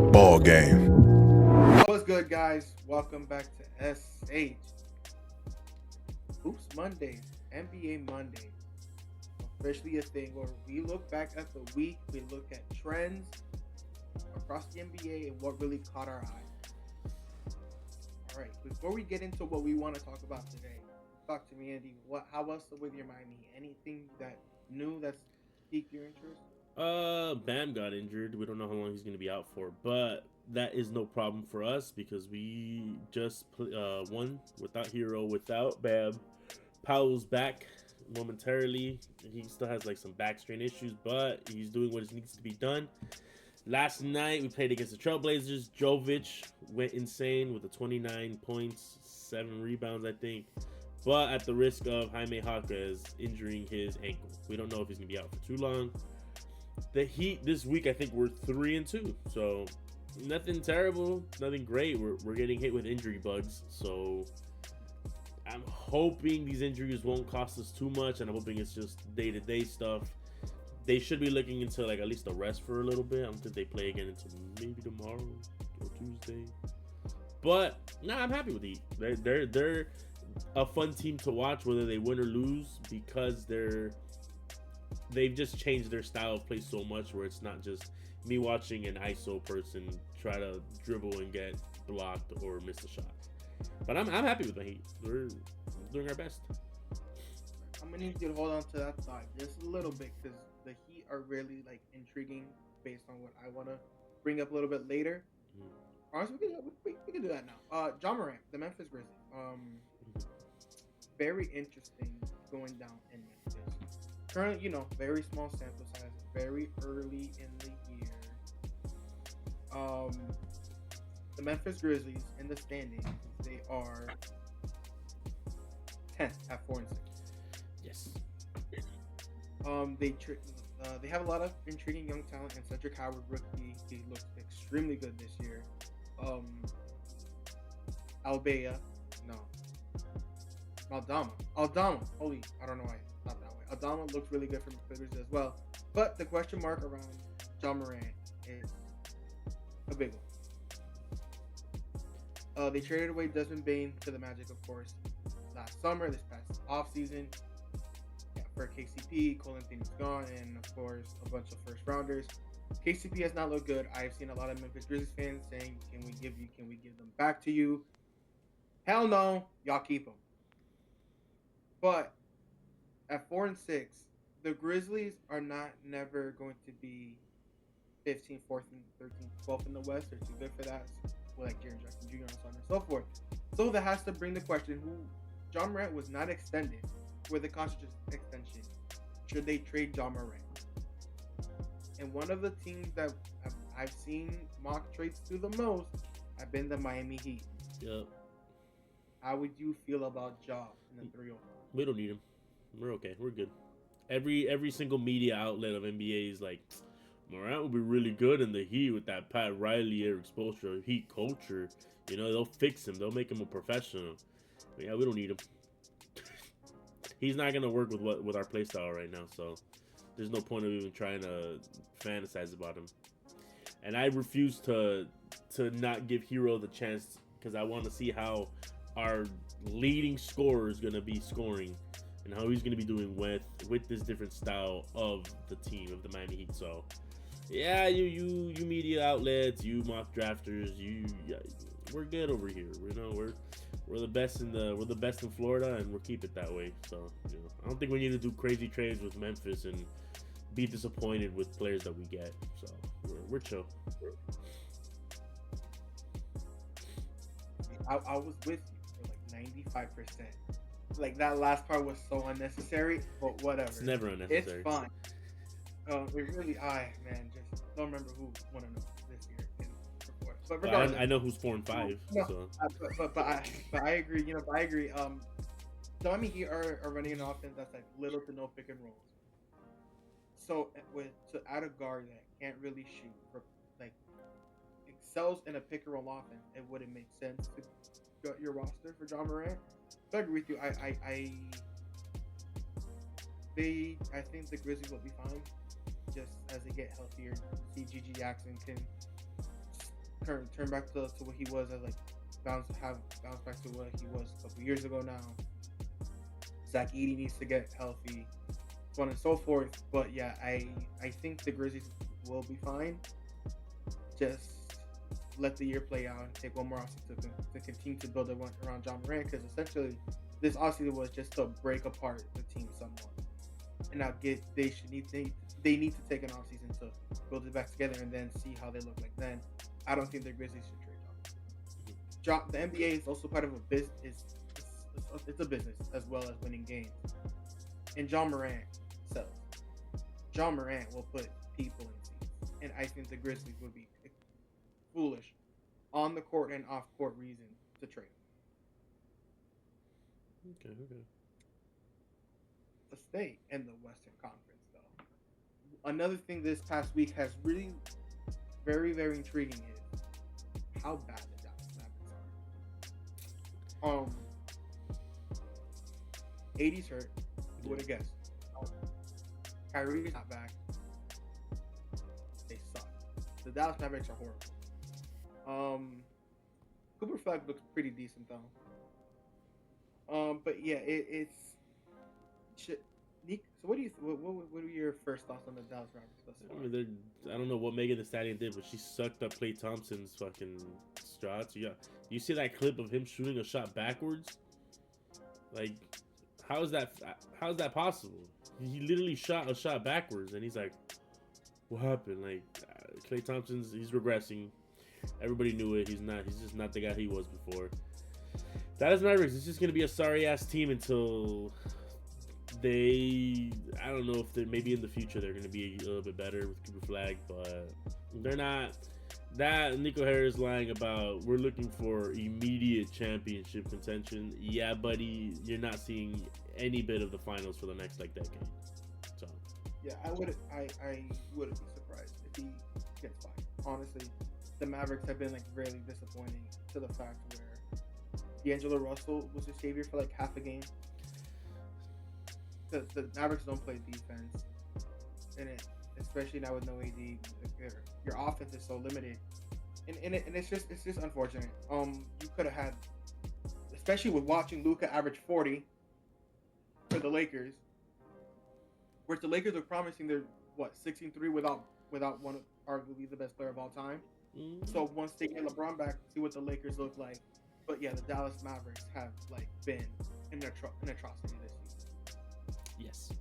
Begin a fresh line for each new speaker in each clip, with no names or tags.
ball game.
What's good, guys? Welcome back to SH. Oops, Mondays, NBA Mondays. Officially a thing where we look back at the week, we look at trends across the NBA and what really caught our eye. All right, before we get into what we want to talk about today, talk to me, Andy. How else with your Miami? Anything that's piqued your interest?
Bam got injured. We don't know how long he's going to be out for, but that is no problem for us because we just won without Hero, without Bam. Powell's back momentarily. He still has like some back strain issues, but he's doing what needs to be done. Last night we played against the Trailblazers. Jovic went insane with the 29 points, 7 rebounds, I think. But at the risk of Jaime Jaquez injuring his ankle. We don't know if he's going to be out for too long. The Heat this week, I think we're 3-2. So nothing terrible, nothing great. We're getting hit with injury bugs. So I'm hoping these injuries won't cost us too much, and I'm hoping it's just day-to-day stuff. They should be looking into like at least a rest for a little bit. I don't think they play again until maybe tomorrow or Tuesday. But I'm happy with the Heat. They're a fun team to watch, whether they win or lose, because they've just changed their style of play so much where it's not just me watching an ISO person try to dribble and get blocked or miss a shot. But I'm happy with the Heat. We're doing our best.
I'm gonna need you to hold on to that thought just a little bit because the Heat are really like intriguing based on what I want to bring up a little bit later. Honestly, we can do that now. Ja Morant, the Memphis Grizzlies. Very interesting going down in Memphis. Currently, very small sample size, very early in the year. The Memphis Grizzlies in the standings, they are 10th at 4-6.
Yes.
They have a lot of intriguing young talent, and Cedric Howard, rookie, he looks extremely good this year. Aldama. Holy, I don't know why it's not that way. Aldama looks really good for the Clippers as well. But the question mark around Ja Morant is a big one. They traded away Desmond Bane to the Magic, of course, last summer, this past offseason. Yeah, for KCP, Cole Anthony's gone, and of course, a bunch of first rounders. KCP has not looked good. I've seen a lot of Memphis Grizzlies fans saying, can we give them back to you? Hell no, y'all keep them. But at 4-6, the Grizzlies are never going to be 15th, 14th, 13th, 12th in the West. They're too good for that. Like Jaren Jackson Jr. and so on and so forth. So that has to bring the question: Ja Morant was not extended with a contract extension. Should they trade Ja Morant? And one of the teams that I've seen mock trades to the most have been the Miami Heat.
Yep.
How would you feel about Ja in the 3-0?
We don't need him. We're okay. We're good. Every single media outlet of NBA is like, Morant will be really good in the Heat with that Pat Riley, Eric Spoelstra, Heat culture. They'll fix him. They'll make him a professional. But yeah, we don't need him. He's not gonna work with our play style right now. So there's no point of even trying to fantasize about him. And I refuse to not give Hero the chance because I want to see how our leading scorer is gonna be scoring and how he's gonna be doing with this different style of the team of the Miami Heat. So. Yeah, you media outlets, you mock drafters, we're good over here. We're the best in Florida, and we'll keep it that way. So I don't think we need to do crazy trades with Memphis and be disappointed with players that we get. So we're chill.
I was with you for like 95%. Like that last part was so unnecessary, but whatever.
It's never unnecessary.
It's fine. Just don't remember who won this year in But regardless,
I know who's 4-5.
No,
so.
but I agree. I agree. The Miami Heat are running an offense that's like little to no pick and rolls. So to add a guard that can't really shoot, for like excels in a pick and roll offense, it wouldn't make sense to gut your roster for Ja Morant. So I agree with you. I think the Grizzlies will be fine. Just as they get healthier, see Gigi Jackson can turn back to what he was as like bounce back to what he was a couple years ago now. Zach Edey needs to get healthy, so on and so forth. But yeah, I think the Grizzlies will be fine. Just let the year play out and take one more offseason to continue to build around Ja Morant, because essentially this offseason was just to break apart the team somewhat. And now they need to take an offseason to build it back together and then see how they look like then. I don't think the Grizzlies should trade off. The NBA is also part of a business. It's a business as well as winning games. And Ja Morant sells. Ja Morant will put people in seats. And I think the Grizzlies would be foolish on the court and off court reason to trade.
Okay.
Let's stay in the Western Conference though. Another thing this past week has really very, very intriguing is how bad the Dallas Mavericks are. AD's hurt. Who would have guessed? Kyrie's not back. They suck. The Dallas Mavericks are horrible. Cooper Flag looks pretty decent though. But yeah, it's. Nick, so what are your first thoughts on the Dallas Mavericks thus far?
I mean, I don't know what Megan Thee Stallion did, but she sucked up Klay Thompson's fucking shots. You see that clip of him shooting a shot backwards? Like, how is that possible? He literally shot a shot backwards, and he's like, "What happened?" Like, Klay Thompson's he's regressing. Everybody knew it. He's just not the guy he was before. Dallas Mavericks, it's just gonna be a sorry ass team until I don't know if they're maybe in the future they're gonna be a little bit better with Cooper Flag, but they're not. That Nico Harris lying about we're looking for immediate championship contention. Yeah, buddy, you're not seeing any bit of the finals for the next decade. So
yeah, I wouldn't be surprised if he gets fired. Honestly, the Mavericks have been really disappointing to the fact where D'Angelo Russell was a savior for half a game. The Mavericks don't play defense, and especially now with no AD, your offense is so limited, and it's just unfortunate. You could have had, especially with watching Luka average 40 for the Lakers, where the Lakers are promising they're 16-3 without one arguably the best player of all time. So once they get LeBron back, see what the Lakers look like. But yeah, the Dallas Mavericks have been an atrocity this season.
Yes.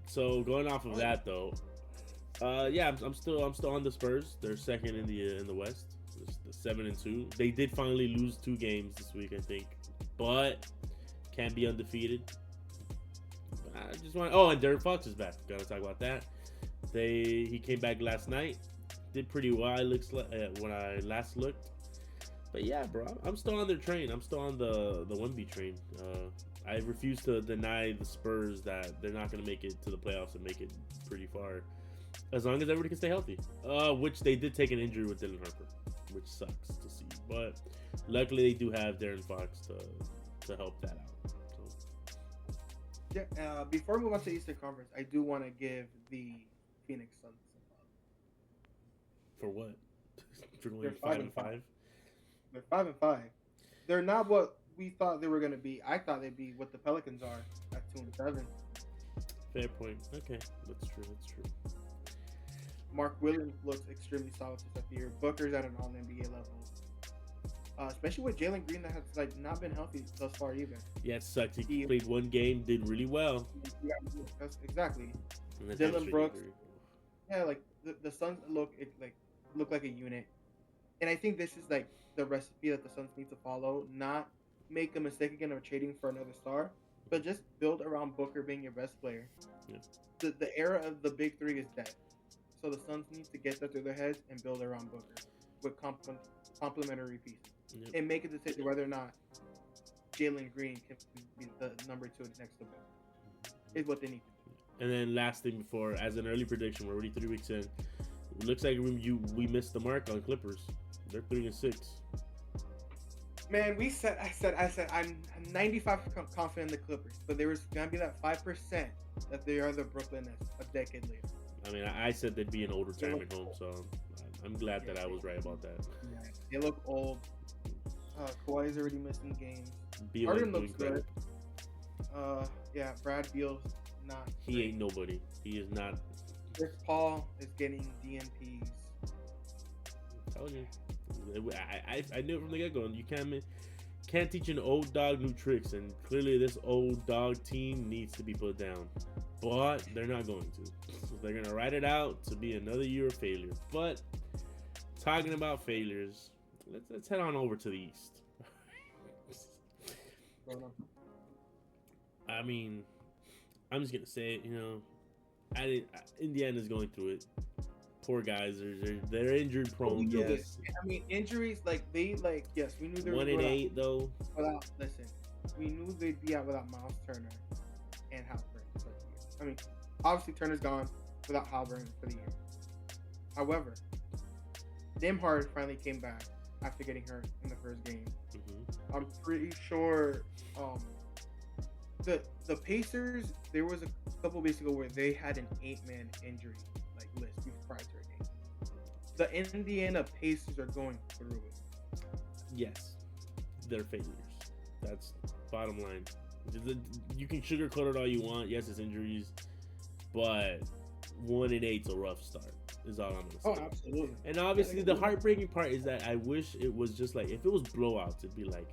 So going off of that though, yeah, I'm still on the Spurs. They're second in the West. It's the 7-2. They did finally lose 2 games this week, I think, but can't be undefeated. I just want. Oh, and Derek Fox is back. Gotta talk about that. He came back last night. Did pretty well. Looks like when I last looked. But yeah, bro, I'm still on their train. I'm still on the Wemby train. I refuse to deny the Spurs that they're not going to make it to the playoffs and make it pretty far, as long as everybody can stay healthy. Which they did take an injury with Dylan Harper, which sucks to see. But luckily, they do have Darren Fox to help that out. So.
Yeah. Before we move on to the Eastern Conference, I do want to give the Phoenix Suns some love.
For what? For going 5-5.
They're 5-5. They're not what we thought they were going to be. I thought they'd be what the Pelicans are at 2-7.
Fair point. Okay, that's true.
Mark Williams looks extremely solid to start the year. Booker's at an all-NBA level, especially with Jalen Green that has not been healthy thus far either.
Yeah, it sucked. He played one game, did really well.
Yeah, exactly. Dylan Brooks. Yeah, the Suns look like a unit. And I think this is the recipe that the Suns need to follow. Not make a mistake again of trading for another star, but just build around Booker being your best player.
Yeah.
The era of the big three is dead. So the Suns need to get that through their heads and build around Booker with complementary pieces. Yep. And make a decision whether or not Jalen Green can be the number 2 next to Booker. Is what they need to do.
And then last thing before, as an early prediction, we're already 3 weeks in. It looks like we missed the mark on Clippers. They're 3-6.
Man, I said I'm 95% confident in the Clippers, but there was gonna be that 5% that they are the Brooklyn Nets a decade later.
I mean, I said they'd be an old
They look
retirement home,
old.
so I'm glad that I was right about that.
Yeah, they look old. Kawhi's already missing games.
Beal
Harden
ain't doing
looks
crap.
good. Yeah, Brad Beal's not.
He
great.
ain't nobody. He is not.
Chris Paul is getting DNPs.
I'm telling you. I knew it from the get go. You can't teach an old dog new tricks, and clearly this old dog team needs to be put down. But they're not going to. So they're gonna ride it out to be another year of failure. But talking about failures, let's head on over to the East. I mean, I'm just gonna say it. You know, Indiana's going through it. Poor guys, they're injury prone. Yes.
I mean, injuries yes, we knew they were
1-8 though.
Listen, we knew they'd be out without Miles Turner and Halliburton for the year. I mean, obviously Turner's gone without Halliburton for the year. However, Nembhard finally came back after getting hurt in the first game.
Mm-hmm.
I'm pretty sure the Pacers, there was a couple weeks ago where they had an 8-man injury list prior to a game. The Indiana Pacers are going through it.
Yes, they're failures. That's bottom line. You can sugarcoat it all you want. Yes, it's injuries, but 1-8's a rough start. Is all I'm gonna say.
Oh, absolutely.
And obviously, the heartbreaking part is that I wish it was just like, if it was blowouts, it'd be like,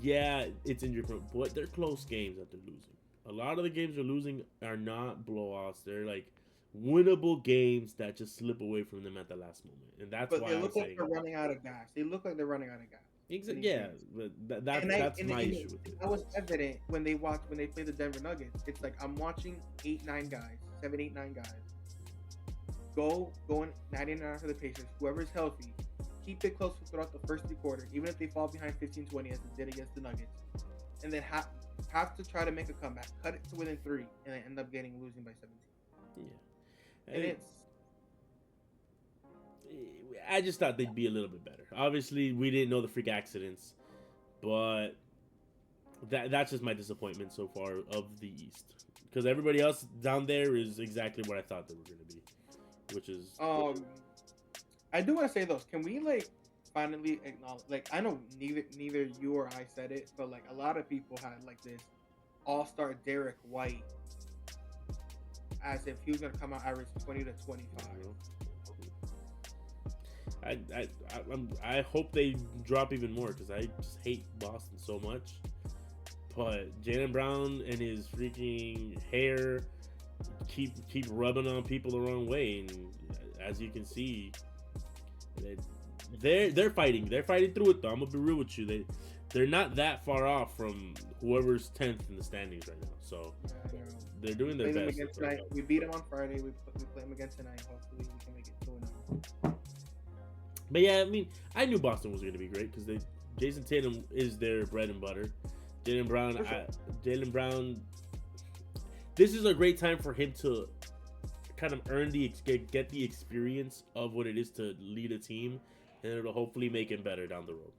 yeah, it's injury prone, but they're close games that they're losing. A lot of the games they're losing are not blowouts. They're like winnable games that just slip away from them at the last moment, and that's why
they look like they're running out of gas. They look like they're running out of gas.
Exactly. Yeah, but that's my issue with it.
That was evident when they played the Denver Nuggets. It's like I'm watching 7, 8, 9 guys going 99 after the Pacers. Whoever's healthy, keep it close throughout the first 3 quarters, even if they fall behind 15-20 as they did against the Nuggets, and then have to try to make a comeback, cut it to within 3, and then end up losing by 17.
Yeah,
and
I just thought they'd be a little bit better. Obviously, we didn't know the freak accidents, but that's just my disappointment so far of the East, because everybody else down there is exactly what I thought they were going to be, which is
I do want to say those. Can we finally acknowledge? I know neither you or I said it, but a lot of people had this all-star Derek White as if he was going to come out average 20 to 25.
I hope they drop even more, because I just hate Boston so much. But Jaylen Brown and his freaking hair keep rubbing on people the wrong way, and as you can see, they're fighting. They're fighting through it though. I'm gonna be real with you. They're not that far off from whoever's 10th in the standings right now. So they're doing their best.
We beat them on Friday. We play them again tonight. Hopefully we can make it 2-0.
But yeah, I mean, I knew Boston was going to be great because Jason Tatum is their bread and butter. Jaylen Brown. This is a great time for him to kind of get the experience of what it is to lead a team, and it'll hopefully make him better down the road.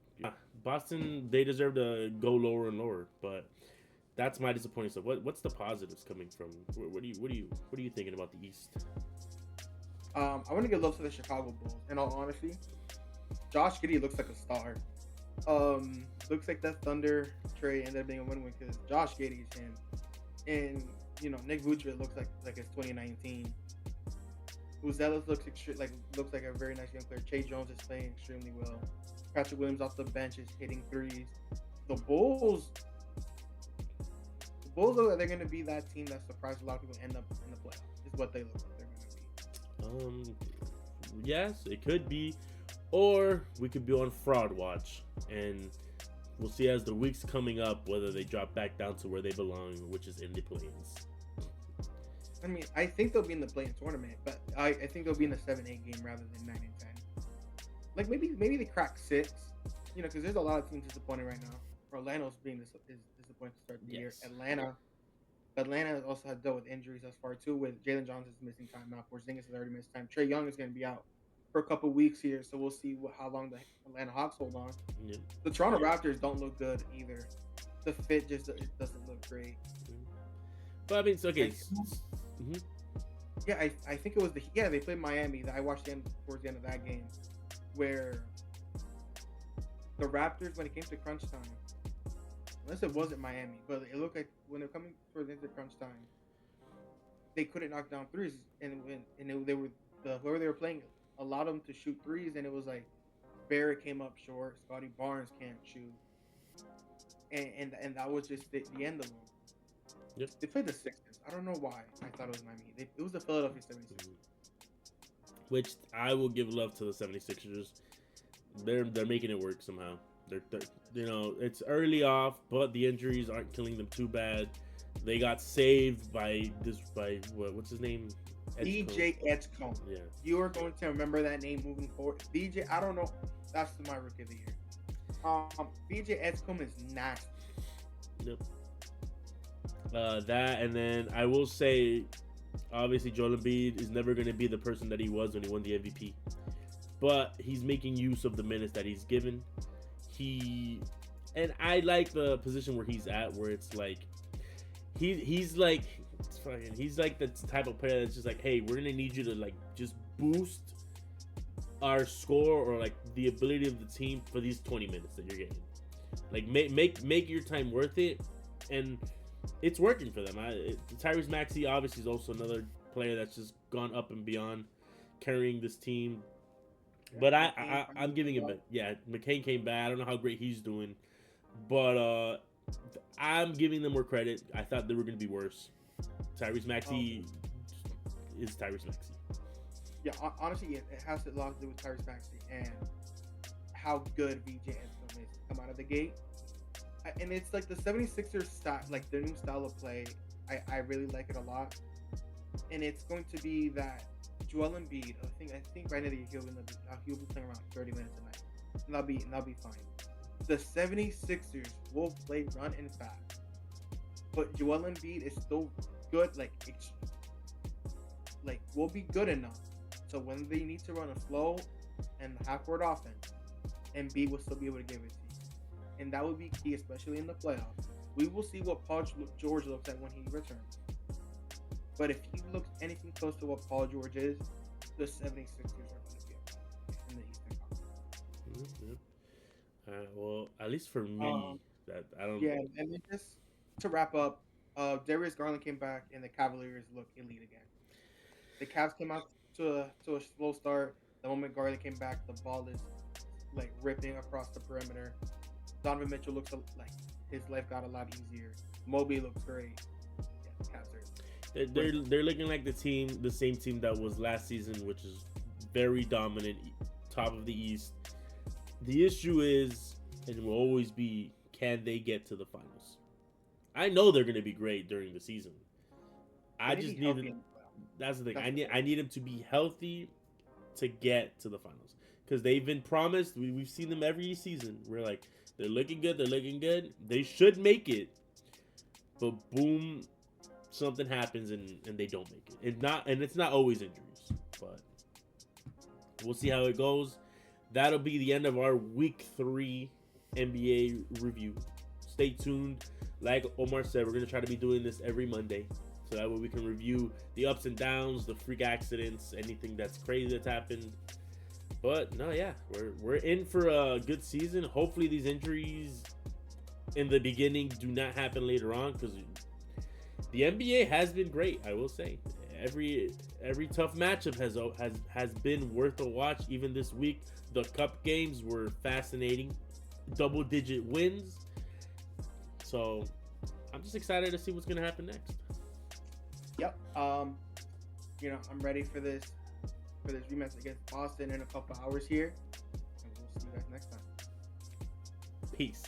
Boston, they deserve to go lower and lower, but that's my disappointing stuff. What's the positives coming from? What are you thinking about the East?
I want to give love to the Chicago Bulls. In all honesty, Josh Giddey looks like a star. Looks like that Thunder trade ended up being a win-win because Josh Giddey is him, and Nick Vucevic looks like it's 2019. Uzelis looks like a very nice young player. Chase Jones is playing extremely well. Patrick Williams off the bench is hitting threes. The Bulls look like they're going to be that team that surprised a lot of people and end up in the playoffs. Is what they look like they're going to be.
Yes, it could be, or we could be on fraud watch, and we'll see as the weeks coming up whether they drop back down to where they belong, which is in the play-ins.
I mean, I think they'll be in the play-in tournament, but I think they'll be in the 7-8 game rather than 9 and 10. Maybe they crack 6, because there's a lot of teams disappointing right now. Orlando's being disappointed to start the year. Atlanta also has dealt with injuries thus far too, with Jalen Johnson's missing time now. Porzingis has already missed time. Trae Young is going to be out for a couple weeks here, so we'll see how long the Atlanta Hawks hold on.
Yeah.
The Toronto Raptors don't look good either. The fit just doesn't look great.
But I mean, it's okay.
Yeah, I think it was they played Miami. I watched towards the end of that game, where the Raptors, when it came to crunch time, unless it wasn't Miami, but it looked like when they're coming towards the end of crunch time, they couldn't knock down threes, they were whoever they were playing allowed them to shoot threes, and it was like Barrett came up short, Scotty Barnes can't shoot, and that was just the end of them.
Yep.
They played the Sixers. I don't know why I thought it was Miami. It was the Philadelphia 76ers.
Which I will give love to the 76ers. They're making it work somehow. They're it's early off, but the injuries aren't killing them too bad. They got saved by what's his name?
DJ Edgecombe.
Yeah.
You are going to remember that name moving forward. DJ, I don't know. That's my rookie of the year. DJ Edgecombe is nasty.
Yep. That, and then I will say, obviously, Joel Embiid is never going to be the person that he was when he won the MVP. But he's making use of the minutes that he's given. And I like the position where he's at, where it's like, he's like the type of player that's just like, hey, we're gonna need you to like just boost our score or like the ability of the team for these 20 minutes that you're getting. Like make your time worth it, and it's working for them. Tyrese Maxey obviously is also another player that's just gone up and beyond, carrying this team. But I'm giving him McCain came back. I don't know how great he's doing, but I'm giving them more credit. I thought they were going to be worse. Tyrese Maxey is Tyrese Maxey.
Yeah, honestly, it has a lot to do with Tyrese Maxey and how good VJ Edgecombe is to come out of the gate. And it's like the 76ers style, like their new style of play. I really like it a lot. And it's going to be that Joel Embiid, I think right now he'll be playing around 30 minutes a night. And that'll be fine. The 76ers will play run and fast. But Joel Embiid is still good, will be good enough. So when they need to run a slow and half-court offense, Embiid will still be able to give it to you. And that would be key, especially in the playoffs. We will see what Paul George looks like when he returns. But if he looks anything close to what Paul George is, the 76ers are going to be up in the Eastern Conference.
Mm-hmm. Well, at least for me, that I don't.
Yeah, and then just to wrap up, Darius Garland came back, and the Cavaliers look elite again. The Cavs came out to a slow start. The moment Garland came back, the ball is like ripping across the perimeter. Donovan Mitchell looks like his life got a lot easier. Mobley looks great. Yeah, the Cavs are.
They're looking like the same team that was last season, which is very dominant, top of the East. The issue is, and will always be, can they get to the finals? I know they're going to be great during the season. I just need them. That's the thing. I need them to be healthy to get to the finals, because they've been promised. We've seen them every season. We're like, they're looking good. They're looking good. They should make it, but boom, something happens and they don't make it. It's not always injuries, but we'll see how it goes. That'll be the end of our Week 3 NBA review. Stay tuned. Like Omar said, we're going to try to be doing this every Monday, so that way we can review the ups and downs, the freak accidents, anything that's crazy that's happened. But no, yeah, we're in for a good season. Hopefully these injuries in the beginning do not happen later on, because the NBA has been great, I will say. Every tough matchup has been worth a watch. Even this week, the cup games were fascinating. Double-digit wins. So I'm just excited to see what's going to happen next.
Yep. I'm ready for this rematch against Boston in a couple hours here. And we'll see you guys next time.
Peace.